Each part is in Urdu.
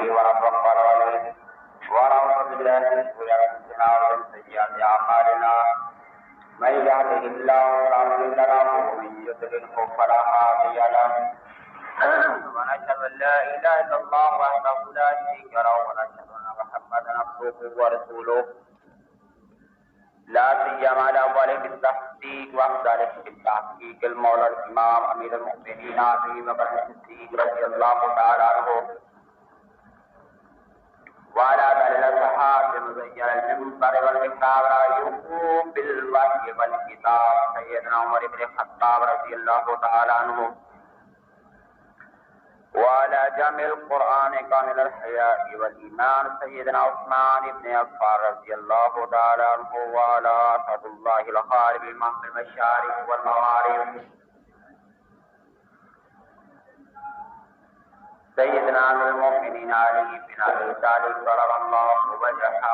ونتوكل عليه ونعوذ بالله من شرور انفسنا ومن سيئات اعمالنا من يهده الله فلا مضل له ومن يضلل فلا هادي له ونشهد ان لا اله الا الله وحده لا شريك له ونشهد ان محمدا عبده ورسوله لا سيما على اول بالتصديق وافضل بالتحقيق المولى الامام امير المؤمنين ابي بكر الصديق رضي الله تعالى عنه وعلى آله الصحابة المزين المنبر والمحراب يقوم بالوحي والكتاب سيدنا عمر بن الخطاب رضي الله تعالى عنه وعلى جمع القرآن كامل الحياء والإيمان سيدنا عثمان بن عفان رضي الله تعالى عنه وعلى أسد الله الغالب المهد المشارق والمغارب سيدنا أمير المؤمنين علي بن أبي طالب كرم الله وجهه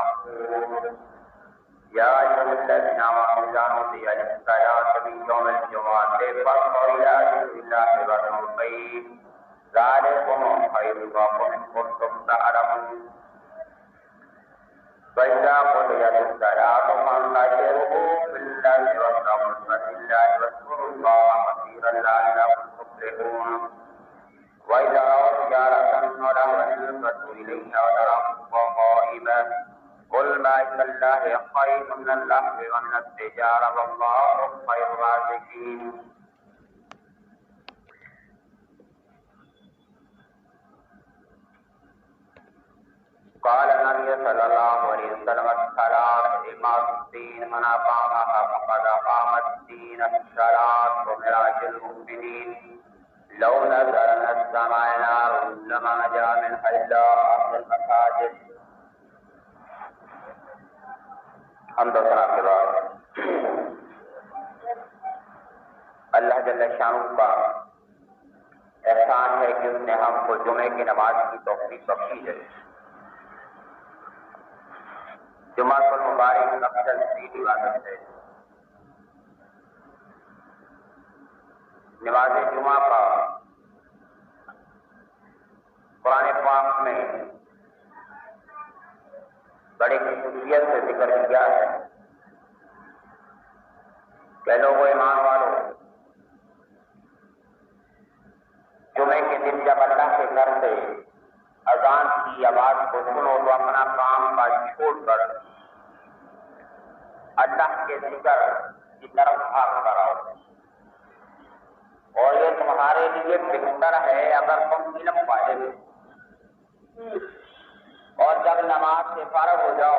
يا أيها الذين آمنوا إذا نودي للصلاة من يوم الجمعة فاسعوا إلى ذكر الله وذروا البيع ذلكم خير لكم إن كنتم تعلمون فإذا قضيت الصلاة فانتشروا في الأرض وابتغوا من فضل الله واذكروا الله كثيرا لعلكم تفلحون وإذا رأوا تجارة أو لهوا انفضوا إليها وتركوك قائما قل ما عند الله خير من اللهو ومن التجارة والله خير الرازقين. قال النبي صلى الله عليه وسلم الصلاة إمام الدين من أقامها فقد أقام الدين الصلاة ومراج المؤمنين لو نزل من السماء نار لما جاء منها إلا أهل المساجد. حمد و ثنا کے بعد اللہ جل شانہ کا احسان ہے کہ اس نے ہم کو جمعے کی نماز کی توفیق بخشی ہے. جمعہ المبارک افضل ترین عبادت ہے. نماز جمعہ کا قرآن پاک میں بڑی خصوصیت سے ذکر کیا ہے کہ لوگوں ایمان والوں جمعے کے دن جب اللہ کے گھر سے اذان کی آواز کو سنو تو اپنا کام کا چھوڑ کر اللہ کے ذکر کی طرف بھاگ کر آؤ اور یہ تمہارے لیے بہتر ہے اگر تم علم پائے اور جب نماز سے فارغ ہو جاؤ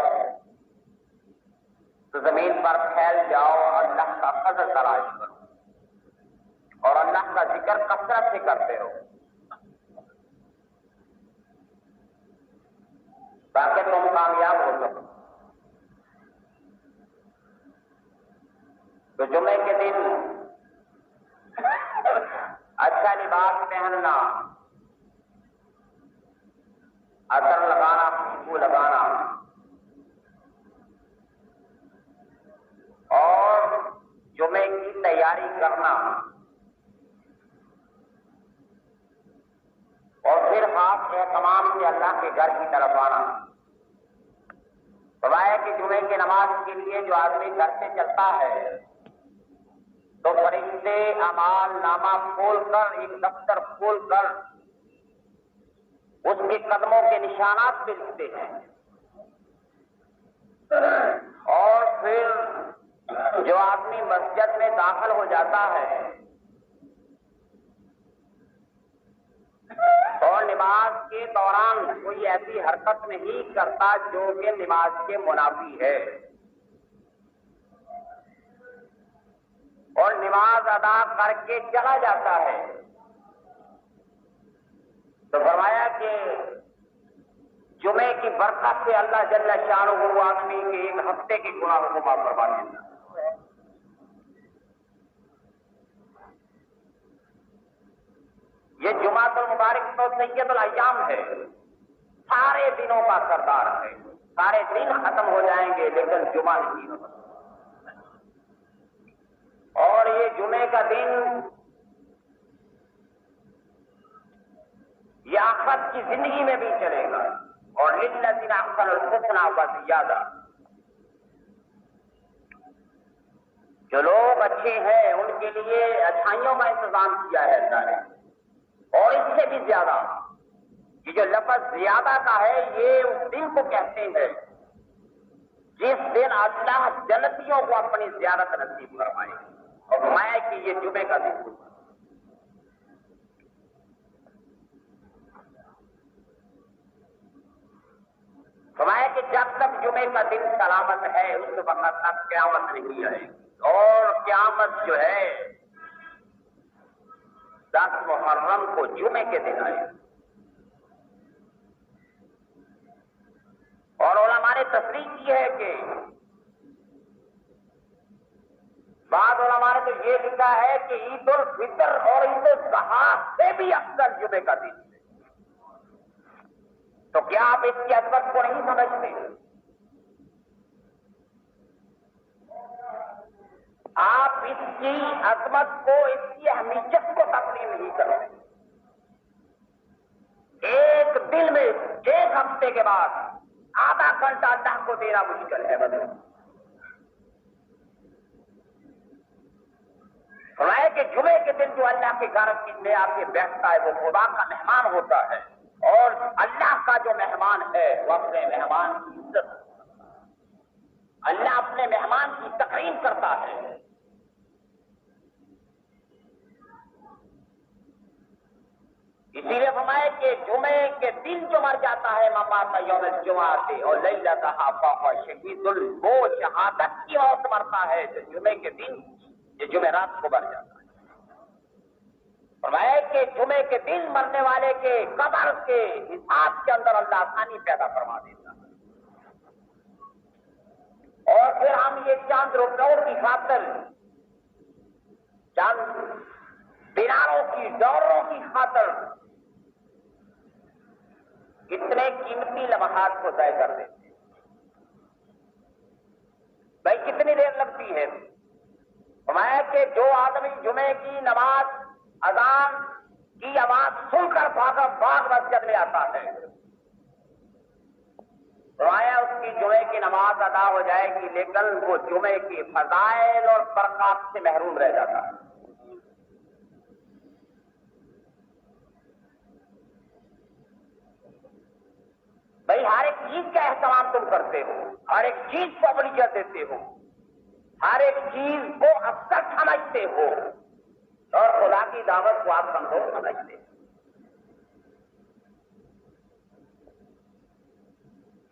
تو زمین پر پھیل جاؤ اور اللہ کا فضل تلاش کرو اور اللہ کا ذکر کثرت سے کرتے رہو تاکہ تم کامیاب ہو سکو. تو جمعے کے دن اچھا لباس پہننا، عطر لگانا، خوشبو لگانا اور جمعے کی تیاری کرنا اور پھر خاص اہتمام سے اللہ کے گھر کی طرف آنا. فرمایا کہ جمعے کی نماز کے لیے جو آدمی گھر سے چلتا ہے تو فرشتے اعمال نامہ کھول کر ایک دفتر کھول کر اس کے قدموں کے نشانات پہ لکھتے ہیں اور پھر جو آدمی مسجد میں داخل ہو جاتا ہے اور نماز کے دوران کوئی ایسی حرکت نہیں کرتا جو کہ نماز کے منافی ہے اور نماز ادا کر کے چلا جاتا ہے تو فرمایا کہ جمعے کی برکت سے اللہ جل شانہ وہ آدمی کے ایک ہفتے کے گناہوں کو معاف فرما دیتا. یہ جمعہ المبارک تو سید الایام ہے، سارے دنوں کا سردار ہے. سارے دن ختم ہو جائیں گے لیکن جمعہ نہیں ہوگا. اور یہ جمعے کا دن یہ آخرت کی زندگی میں بھی چلے گا. للذین احسنوا الحسنى وزیادہ، جو لوگ اچھے ہیں ان کے لیے اچھائیوں کا انتظام کیا ہے اللہ نے، اور اس سے بھی زیادہ۔ یہ جو لفظ زیادہ کا ہے یہ اس دن کو کہتے ہیں جس دن اللہ جنتیوں کو اپنی زیارت نصیب فرمائے، اور فرمایا کہ یہ جمعے کا دن ہوگا۔ فرمایا کہ جب تک جمعے کا دن سلامت ہے اس وقت تک قیامت نہیں آئے گی، اور قیامت جو ہے 10 محرم کو جمعے کے دن آئے گی۔ اور علماء نے تصریح کی ہے کہ بعض علماء نے تو یہ لکھا ہے کہ عید الفطر اور عید الاضحیٰ سے بھی افضل جمعے کا دن ہے۔ تو کیا آپ اس کی عظمت کو نہیں سمجھتے؟ آپ اس کی عظمت کو، اس کی اہمیت کو تسلیم نہیں کرتے۔ ایک دن میں 1 ہفتے کے بعد آدھا گھنٹہ اللہ کو دینا مشکل ہے بدل۔ فرمایا کہ جمعے کے دن جو اللہ کے گھر میں آ کے بیٹھتا ہے وہ خدا کا مہمان ہوتا ہے، اور اللہ کا جو مہمان ہے وہ اپنے مہمان کی عزت، اللہ اپنے مہمان کی تکریم کرتا ہے۔ اسی لیے فرمایا کہ جمعے کے دن جو مر جاتا ہے ممات یوم الجمعہ اور لیلتھا فہو شہید، وہ شہادت کی موت مرتا ہے جو جمعے کے دن، یہ جمعرات کو مر جاتا ہے۔ فرمایا کہ جمعے کے دن مرنے والے کے قبر کے حساب کے اندر اللہ آسانی پیدا فرما دیتا ہے، اور پھر ہم یہ چند روپیوں کی خاطر، چند دیناروں کی، ڈالروں کی خاطر اتنے قیمتی لمحات کو ضائع کر دیتے ہیں۔ بھائی کتنی دیر لگتی ہے؟ فرمایا کہ جو آدمی جمعے کی نماز اذان کی آواز سن کر باغ مسجد میں آتا ہے، فرمایا اس کی جمعے کی نماز ادا ہو جائے گی، لیکن وہ جمعے کی فضائل اور برکات سے محروم رہ جاتا ہے۔ بھائی ہر ایک چیز کا اہتمام تم کرتے ہو، ہر ایک چیز کو اولویت دیتے ہو، ہر ایک چیز کو افضل سمجھتے ہو، اور خدا کی دعوت کو آپ کمزور سمجھتے ہو۔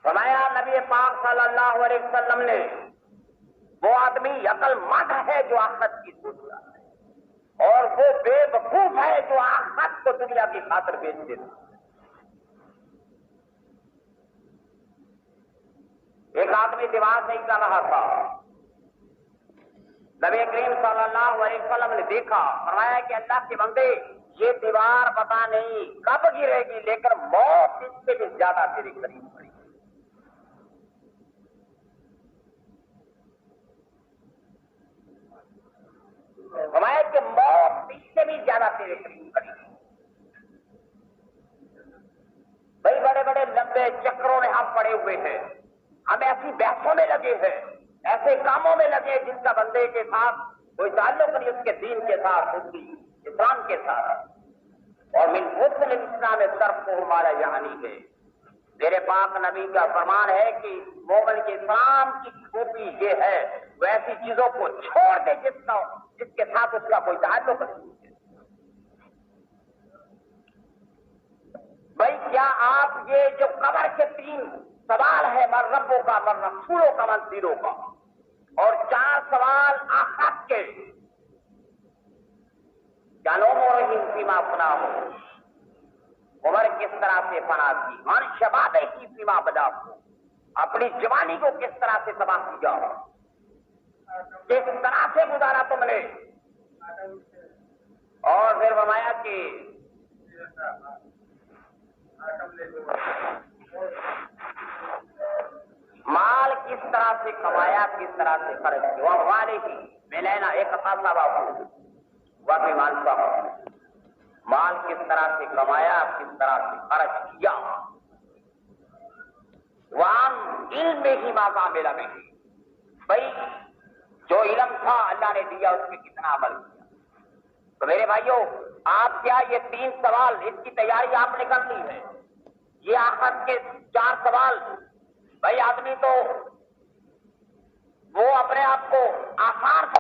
فرمایا نبی پاک صلی اللہ علیہ وسلم نے، وہ آدمی عقل مند ہے جو آخرت کی سوچتا ہے، اور وہ بے وقوف ہے جو آخرت کو دنیا کی خاطر بیچ دیتا ہے۔ ایک آدمی دیوار نہیں کر رہا تھا، نبی کریم صلی اللہ علیہ وسلم نے دیکھا، فرمایا کہ اللہ کے بندے یہ دیوار پتہ نہیں کب گرے گی، لیکن موت اس سے بھی زیادہ تیرے قریب پڑی۔ فرمایا کہ موت اس سے بھی زیادہ تیرے قریب پڑی۔ بھائی بڑے بڑے لمبے چکروں میں ہم پڑے ہوئے ہیں، ہم ایسی بحثوں میں لگے ہیں، ایسے کاموں میں لگے جن کا بندے کے ساتھ کوئی تعلق نہیں، اس کے دین کے ساتھ، اس کی اسلام کے ساتھ۔ اور من حسن الاسلام ترکہ ما لا یعنی ہے، میرے پاک نبی کا فرمان ہے کہ مومن کے اسلام کی خوبی یہ ہے وہ ایسی چیزوں کو چھوڑ دے جس کے ساتھ اس کا کوئی تعلق نہیں ہے۔ بھائی کیا آپ یہ جو قبر کے 3 سوال ہے، من ربوں کا، من رسولوں کا، من دینوں کا، اور 4 سوال آخرت کے، کیا نوم ہو رہی فیما فنا ہو، عمر کس طرح سے فنا کی، من شباب کی فیما بدا ہو، اپنی جوانی کو کس طرح سے تباہ کیا، کس طرح سے گزارا تم نے، اور پھر فرمایا کہ مال کس طرح سے کمایا، کس طرح سے خرچ کیا، وہ والے کی میں لینا ایک خاصا بابا وہ بھی مانتا ہوں، مال کس طرح سے کمایا، کس طرح سے خرچ کیا۔ علم میں ہی ماں میرا میں بھائی جو علم تھا اللہ نے دیا اس میں کتنا عمل کیا. تو میرے بھائیوں آپ کیا یہ 3 سوال اس کی تیاری آپ نے کر لی ہے؟ یہ آخرت کے 4 سوال